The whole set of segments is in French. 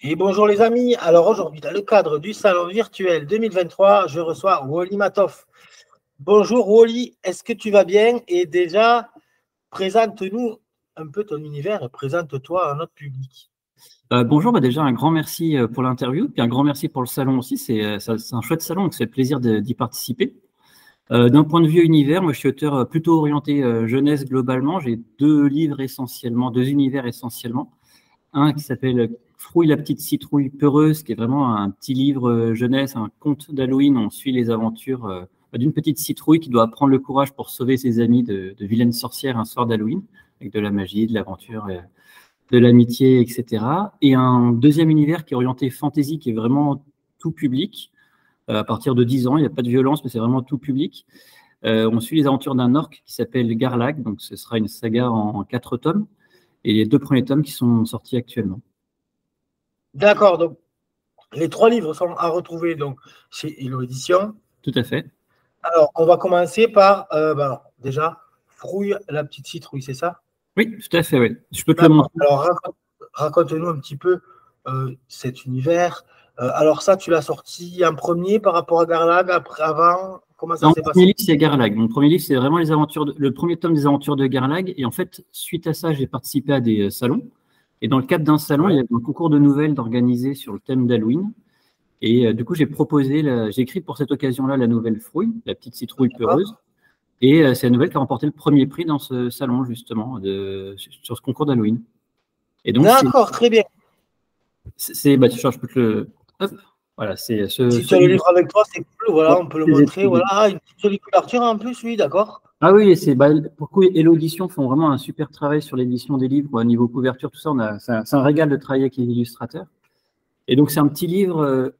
Et bonjour les amis, alors aujourd'hui dans le cadre du salon virtuel 2023, je reçois Wally Matoff. Bonjour Wally, est-ce que tu vas bien? Et déjà, présente-nous un peu ton univers et présente-toi à notre public. Bonjour, déjà un grand merci pour l'interview, puis un grand merci pour le salon aussi. C'est un chouette salon, donc c'est le plaisir d'y participer. D'un point de vue univers, moi je suis auteur plutôt orienté jeunesse globalement. J'ai deux livres essentiellement, deux univers essentiellement. Un qui s'appelle Frouille la petite citrouille peureuse, qui est vraiment un petit livre jeunesse, un conte d'Halloween. On suit les aventures d'une petite citrouille qui doit prendre le courage pour sauver ses amis de vilaines sorcières un soir d'Halloween, avec de la magie, de l'aventure, de l'amitié, etc. Et un deuxième univers qui est orienté fantasy, qui est vraiment tout public. À partir de 10 ans, il n'y a pas de violence, mais c'est vraiment tout public. On suit les aventures d'un orc qui s'appelle Garlag, donc ce sera une saga en 4 tomes, et les 2 premiers tomes qui sont sortis actuellement. D'accord, donc les 3 livres sont à retrouver donc chez Hello Édition. Tout à fait. Alors, on va commencer par, déjà, Frouille la petite citrouille, c'est ça? Oui, tout à fait, oui. Je peux te le montrer. Alors, raconte-nous un petit peu cet univers. Alors ça, tu l'as sorti en premier par rapport à Garlag, après, avant, comment ça s'est passé? Mon premier livre, c'est Garlag. Mon premier livre, c'est vraiment les aventures, le premier tome des aventures de Garlag. Et en fait, suite à ça, j'ai participé à des salons. Et dans le cadre d'un salon, il y avait un concours de nouvelles d'organiser sur le thème d'Halloween. Et du coup, j'ai écrit pour cette occasion-là la nouvelle Frouille, la petite citrouille peureuse. Et c'est la nouvelle qui a remporté le premier prix dans ce salon, justement, sur ce concours d'Halloween. D'accord, très bien. Je peux te le. Hop, voilà, c'est si tu as le livre avec toi, c'est cool, voilà, on peut le montrer. Voilà, une petite jolie couverture en plus, oui, d'accord. Ah oui, pour le coup, Hello Édition font vraiment un super travail sur l'édition des livres, au niveau couverture, tout ça. C'est un régal de travailler avec les illustrateurs. Et donc, c'est un petit livre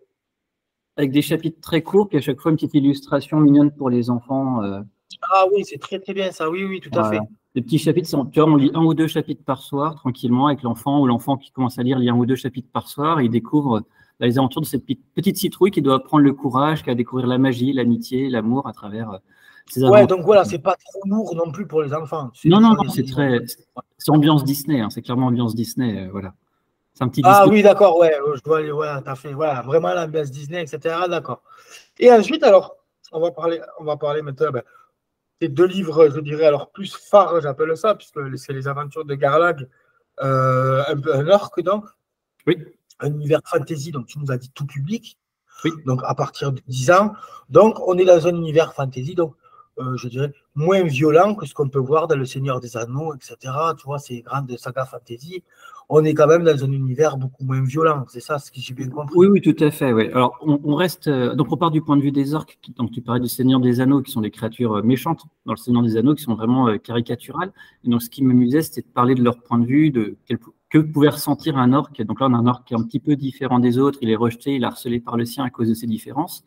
avec des chapitres très courts, puis à chaque fois une petite illustration mignonne pour les enfants. Ah oui, c'est très très bien ça, oui, oui, tout à fait. Les petits chapitres, tu vois, on lit 1 ou 2 chapitres par soir, tranquillement, avec l'enfant, ou l'enfant qui commence à lire lit 1 ou 2 chapitres par soir, et il découvre les aventures de cette petite citrouille qui doit prendre le courage, qui va découvrir la magie, l'amitié, l'amour à travers ses aventures. Ouais, donc voilà, c'est pas trop lourd non plus pour les enfants. Non, c'est ambiance Disney, hein, c'est clairement ambiance Disney, voilà. C'est un petit Ah Disney. oui, d'accord, ouais, je dois aller, voilà, t'as fait, voilà, vraiment l'ambiance Disney, etc., d'accord. Et ensuite, alors, on va parler maintenant, des 2 livres, je dirais, alors plus phares, j'appelle ça, puisque c'est les aventures de Garlag, un orc, donc. Oui. Un univers fantasy, donc tu nous as dit tout public. Oui. Donc à partir de 10 ans. Donc on est dans un univers fantasy, donc je dirais moins violent que ce qu'on peut voir dans Le Seigneur des Anneaux, etc. Tu vois, ces grandes sagas fantasy. On est quand même dans un univers beaucoup moins violent. C'est ça ce que j'ai bien compris. Oui, oui, tout à fait. Oui. Alors on reste. Donc on part du point de vue des orques. Donc tu parlais du Seigneur des Anneaux, qui sont des créatures méchantes dans le Seigneur des Anneaux, qui sont vraiment caricaturales. Et donc ce qui m'amusait, c'était de parler de leur point de vue, que pouvait ressentir un orc. Donc là, on a un orc qui est un petit peu différent des autres. Il est rejeté, il est harcelé par le sien à cause de ses différences.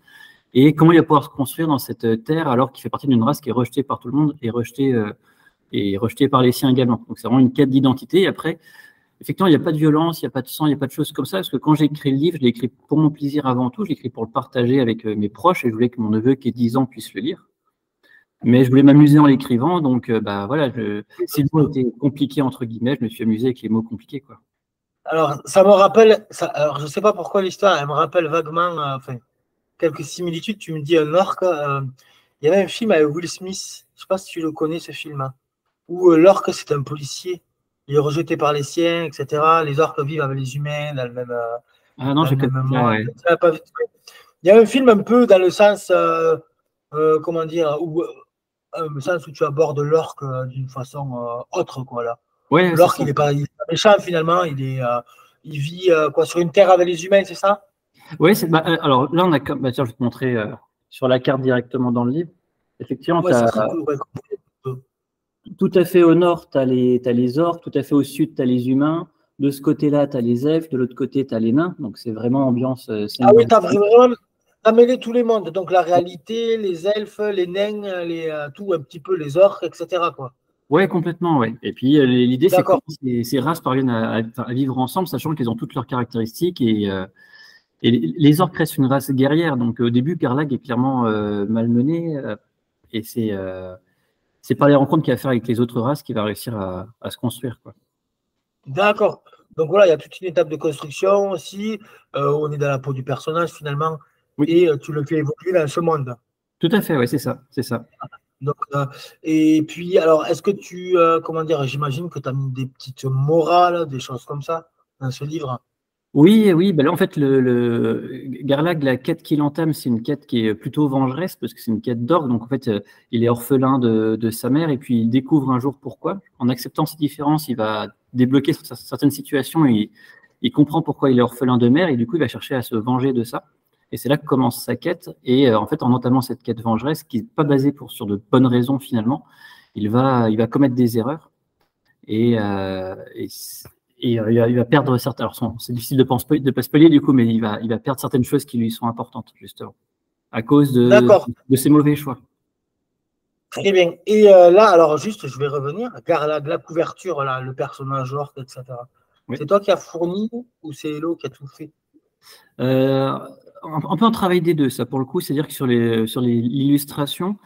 Et comment il va pouvoir se construire dans cette terre alors qu'il fait partie d'une race qui est rejetée par tout le monde et rejetée par les siens également. Donc c'est vraiment une quête d'identité. Et après, effectivement, il n'y a pas de violence, il n'y a pas de sang, il n'y a pas de choses comme ça. Parce que quand j'ai écrit le livre, je l'ai écrit pour mon plaisir avant tout. Je l'ai écrit pour le partager avec mes proches et je voulais que mon neveu qui a 10 ans puisse le lire. Mais je voulais m'amuser en l'écrivant. Donc voilà, si le mot était compliqué, entre guillemets, je me suis amusé avec les mots compliqués, quoi. Alors ça me rappelle, alors je ne sais pas pourquoi l'histoire, elle me rappelle vaguement, quelques similitudes. Tu me dis un orc. Il y avait un film avec Will Smith, je ne sais pas si tu le connais ce film, hein, où l'orc c'est un policier, il est rejeté par les siens, etc. Les orques vivent avec les humains dans le même, Ah non, je connais pas, ouais. Il y a un film un peu dans le sens, comment dire, le sens où tu abordes l'orque d'une façon autre, quoi, là. Ouais, l'orque, il n'est pas méchant finalement, il vit quoi, sur une terre avec les humains, c'est ça? Oui, alors là, tiens, je vais te montrer sur la carte directement dans le livre. Effectivement, ouais, c'est très cool, ouais. Tout à fait au nord, tu as les orques, tout à fait au sud, tu as les humains. De ce côté-là, tu as les elfes, de l'autre côté, tu as les nains. Donc, c'est vraiment ambiance. Ah oui, tu as vraiment mêlé tous les mondes. Donc, la réalité, les elfes, les nains, tout un petit peu, les orques, etc., quoi. Ouais, complètement, ouais. Et puis, l'idée, c'est que ces races parviennent à vivre ensemble, sachant qu'elles ont toutes leurs caractéristiques. Et les orques restent une race guerrière. Donc, au début, Garlag est clairement malmené. Et c'est par les rencontres qu'il va faire avec les autres races qu'il va réussir à se construire, quoi. D'accord. Donc voilà, il y a toute une étape de construction aussi. On est dans la peau du personnage finalement, Oui, et tu le fais évoluer dans ce monde. tout à fait, ouais, c'est ça, c'est ça. Donc, et puis, alors, est-ce que comment dire, j'imagine que tu as mis des petites morales, des choses comme ça dans ce livre. Oui, oui, ben là en fait Garlag, la quête qu'il entame, c'est une quête qui est plutôt vengeresse parce que c'est une quête d'orgue. Donc en fait, il est orphelin de sa mère et puis il découvre un jour pourquoi. En acceptant ces différences, il va débloquer certaines situations et il comprend pourquoi il est orphelin de mère et du coup il va chercher à se venger de ça. Et c'est là que commence sa quête. Et en fait, en entamant cette quête vengeresse, qui n'est pas basée sur de bonnes raisons finalement, il va commettre des erreurs et, il va perdre certains. Alors, c'est difficile de pas spoiler du coup, mais il va perdre certaines choses qui lui sont importantes, justement, à cause D'accord, de ses mauvais choix. très bien. Et là, alors juste, je vais revenir. Garlag, la couverture, là, le personnage orc, etc. Oui. C'est toi qui as fourni ou c'est Hello qui a tout fait? On peut en travailler des deux, ça pour le coup, c'est-à-dire que sur l'illustration,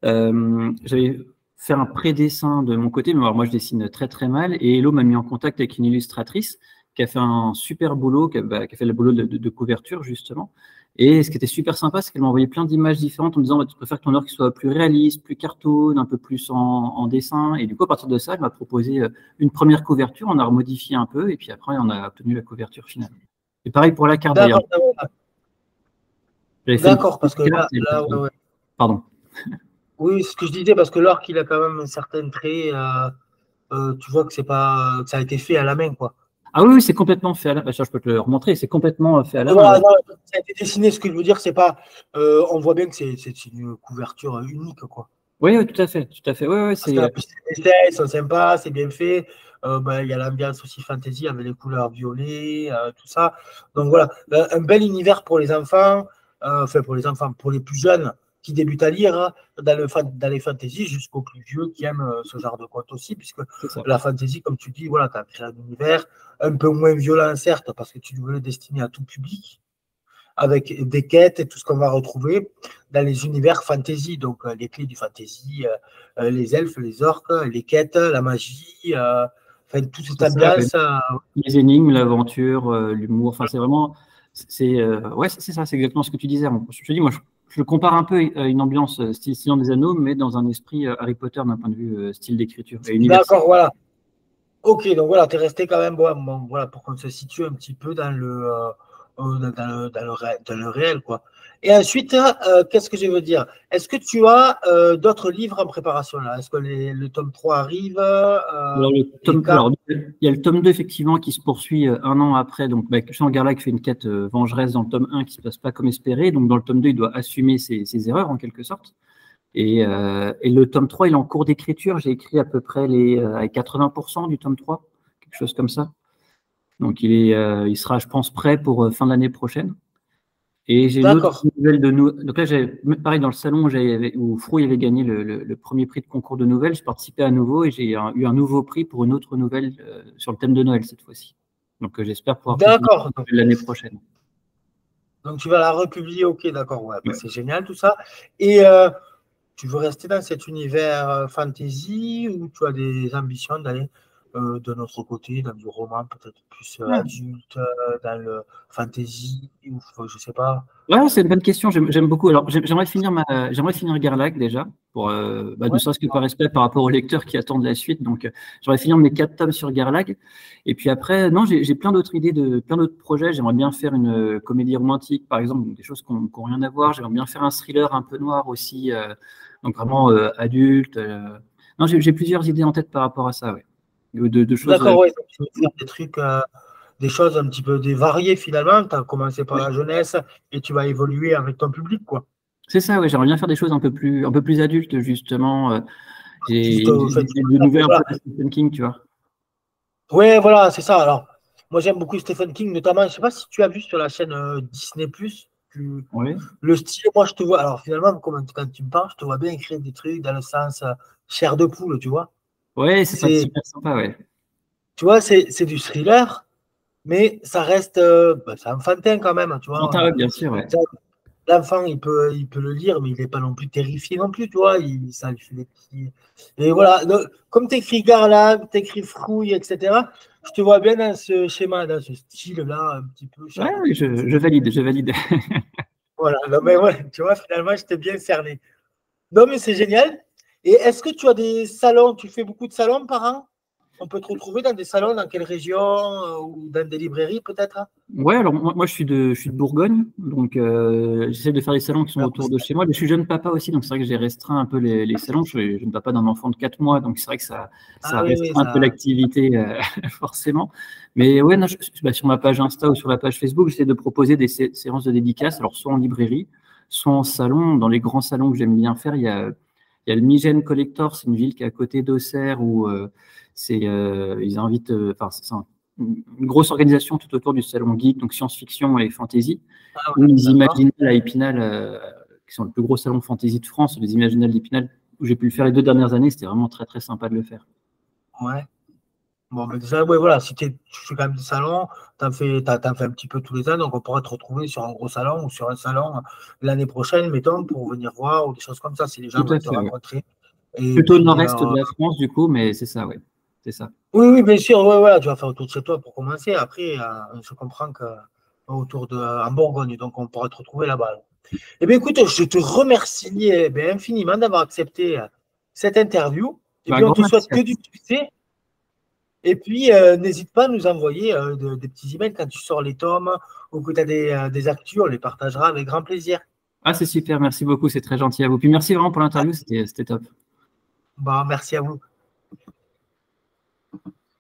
j'avais fait un pré-dessin de mon côté, mais alors moi je dessine très très mal, et Hello m'a mis en contact avec une illustratrice qui a fait un super boulot, qui a fait le boulot de couverture justement. Et ce qui était super sympa, c'est qu'elle m'a envoyé plein d'images différentes en me disant bah, tu préfères que ton orque soit plus réaliste, plus cartoon, un peu plus en dessin. Et du coup, à partir de ça, elle m'a proposé une première couverture, on a remodifié un peu, et puis après, on a obtenu la couverture finale. Et pareil pour la carte d'ailleurs. D'accord, d'accord, J'avais fait une d'accord, parce petite que carte. là, ouais, ouais. Pardon. Oui, ce que je disais, parce que l'orc, il a quand même un certain trait. Tu vois que c'est pas, que ça a été fait à la main, quoi. Ah oui, oui, c'est complètement fait à la main. Je peux te le remontrer, c'est complètement fait à la main. Voilà, Ouais. non, ça a été dessiné. Ce que je veux dire, c'est pas. On voit bien que c'est une couverture unique, quoi. Oui, oui, tout à fait, tout à fait. Ouais, ouais, Parce que c'est. les dessins, ils sont sympas, c'est bien fait. Ben, il y a l'ambiance aussi fantasy avec les couleurs violet, tout ça. Donc voilà, un bel univers pour les enfants, enfin pour les enfants, pour les plus jeunes qui débutent à lire, hein, dans les fantasy, jusqu'aux plus vieux qui aiment ce genre de contes aussi, puisque C'est ça. la fantasy, comme tu dis, voilà, tu as créé un univers un peu moins violent, certes, parce que tu veux le destiner à tout public, avec des quêtes et tout ce qu'on va retrouver dans les univers fantasy, donc les clés du fantasy, les elfes, les orques, les quêtes, la magie, enfin toute cette C'est ça, ouais. ambiance. Les énigmes, l'aventure, l'humour. Enfin, c'est vraiment. Ouais, c'est ça, c'est exactement ce que tu disais. Je te dis, moi, je le compare un peu à une ambiance style Seigneur des Anneaux, mais dans un esprit Harry Potter d'un point de vue style d'écriture et universel. D'accord, voilà. Ok, donc voilà, tu es resté quand même bon, voilà, pour qu'on se situe un petit peu dans le réel, quoi. Et ensuite, qu'est-ce que je veux dire? Est-ce que tu as d'autres livres en préparation là? Est-ce que le tome 3 arrive et quand? Alors, il y a le tome 2 effectivement qui se poursuit un an après. Donc, Christian Garlac fait une quête vengeresse dans le tome 1 qui ne se passe pas comme espéré. Donc, dans le tome 2, il doit assumer ses erreurs en quelque sorte. Et le tome 3, il est en cours d'écriture. J'ai écrit à peu près à 80% du tome 3, quelque chose comme ça. Donc, il sera, je pense, prêt pour fin de l'année prochaine. Et j'ai une autre D'accord. nouvelle de nous. Donc là, pareil, dans le salon où Frouille avait gagné le premier prix de concours de nouvelles, je participais à nouveau et j'ai eu un nouveau prix pour une autre nouvelle sur le thème de Noël cette fois-ci. Donc j'espère pouvoir publier D'accord. l'année prochaine. Donc tu vas la republier, ok, d'accord, ouais, bah, Ouais. c'est génial tout ça. Et tu veux rester dans cet univers fantasy ou tu as des ambitions d'aller de notre côté, dans du roman peut-être plus adulte, dans le fantasy, ou je sais pas. Ouais, c'est une bonne question. J'aime beaucoup. Alors, j'aimerais finir Garlac déjà, pour ne Ouais, serait-ce que par respect par rapport aux lecteurs qui attendent la suite. Donc, j'aimerais finir mes 4 tomes sur Garlac. Et puis après, non, j'ai plein d'autres idées plein d'autres projets. J'aimerais bien faire une comédie romantique, par exemple, donc des choses qui n'ont rien à voir. J'aimerais bien faire un thriller un peu noir aussi, donc vraiment adulte. Non, j'ai plusieurs idées en tête par rapport à ça, ouais. De choses. d'accord, ouais. Donc, tu veux faire des trucs, des choses un petit peu variées finalement. Tu as commencé par la jeunesse et tu vas évoluer avec ton public, quoi. C'est ça, ouais. J'aimerais bien faire des choses un peu plus adultes, justement. Juste, Des nouvelles un voilà. peu de Stephen King, tu vois. Ouais, voilà, c'est ça. Alors, moi j'aime beaucoup Stephen King, notamment, je ne sais pas si tu as vu sur la chaîne Disney+, Ouais. le style, moi je te vois, alors finalement, quand tu me parles, je te vois bien écrire des trucs dans le sens chair de poule, tu vois. Ouais, c'est pas C'est, super sympa, ouais. tu vois, c'est du thriller, mais ça reste, c'est enfantin quand même, tu vois. Quentin, ouais, bien sûr, ouais. l'enfant, il peut le lire, mais il n'est pas non plus terrifié non plus, tu vois. Ça lui fait des petits. Et voilà. Donc, comme tu écris Garlag, tu écris Frouille, etc., je te vois bien dans ce schéma, dans ce style-là, un petit peu Ouais, Sherlock oui, Holmes. je valide, je valide. Voilà. Non, mais ouais, tu vois, finalement, je t'ai bien cerné. Non, mais c'est génial. Et est-ce que tu as des salons, tu fais beaucoup de salons par an? On peut te retrouver dans des salons, dans quelle région, ou dans des librairies peut-être? Ouais, alors moi je suis de Bourgogne, donc j'essaie de faire des salons qui sont Alors, autour de chez moi. Mais je suis jeune papa aussi, donc c'est vrai que j'ai restreint un peu les salons. Je suis jeune papa d'un enfant de 4 mois, donc c'est vrai que ça ah oui, oui, restreint un peu ça. l'activité forcément. Mais ouais, non, bah, sur ma page Insta ou sur la page Facebook, j'essaie de proposer des séances de dédicaces, alors soit en librairie, soit en salon. Dans les grands salons que j'aime bien faire, il y a le Migène Collector, c'est une ville qui est à côté d'Auxerre où ils invitent, enfin, c'est une grosse organisation tout autour du salon geek, donc science-fiction et fantasy, Ah où ouais, les d'accord. Imaginales à Épinal, qui sont le plus gros salon fantasy de France, les Imaginales d'Épinal, où j'ai pu le faire les 2 dernières années, c'était vraiment très très sympa de le faire. Ouais. Bon, mais déjà, ouais, voilà, si tu fais quand même des salons, t'en fais un petit peu tous les ans, donc on pourra te retrouver sur un gros salon ou sur un salon l'année prochaine, mettons, pour venir voir ou des choses comme ça, si les gens Tout à veulent te fait, ouais. rencontrer. Et Plutôt le puis, nord-est de la France, du coup, mais c'est ça, ouais. C'est ça. oui, oui, bien sûr, ouais, voilà, tu vas faire autour de chez toi pour commencer. Après, je comprends que en Bourgogne, donc on pourra te retrouver là-bas. Eh bien, écoute, je te remercie infiniment d'avoir accepté cette interview. Et Bah, puis, on grand te merci souhaite à que toi. du succès. Et puis, n'hésite pas à nous envoyer des petits emails quand tu sors les tomes ou que tu as des actus, on les partagera avec grand plaisir. Ah, c'est super, merci beaucoup, c'est très gentil à vous. Puis merci vraiment pour Ah, l'interview, c'était top. bon, merci à vous.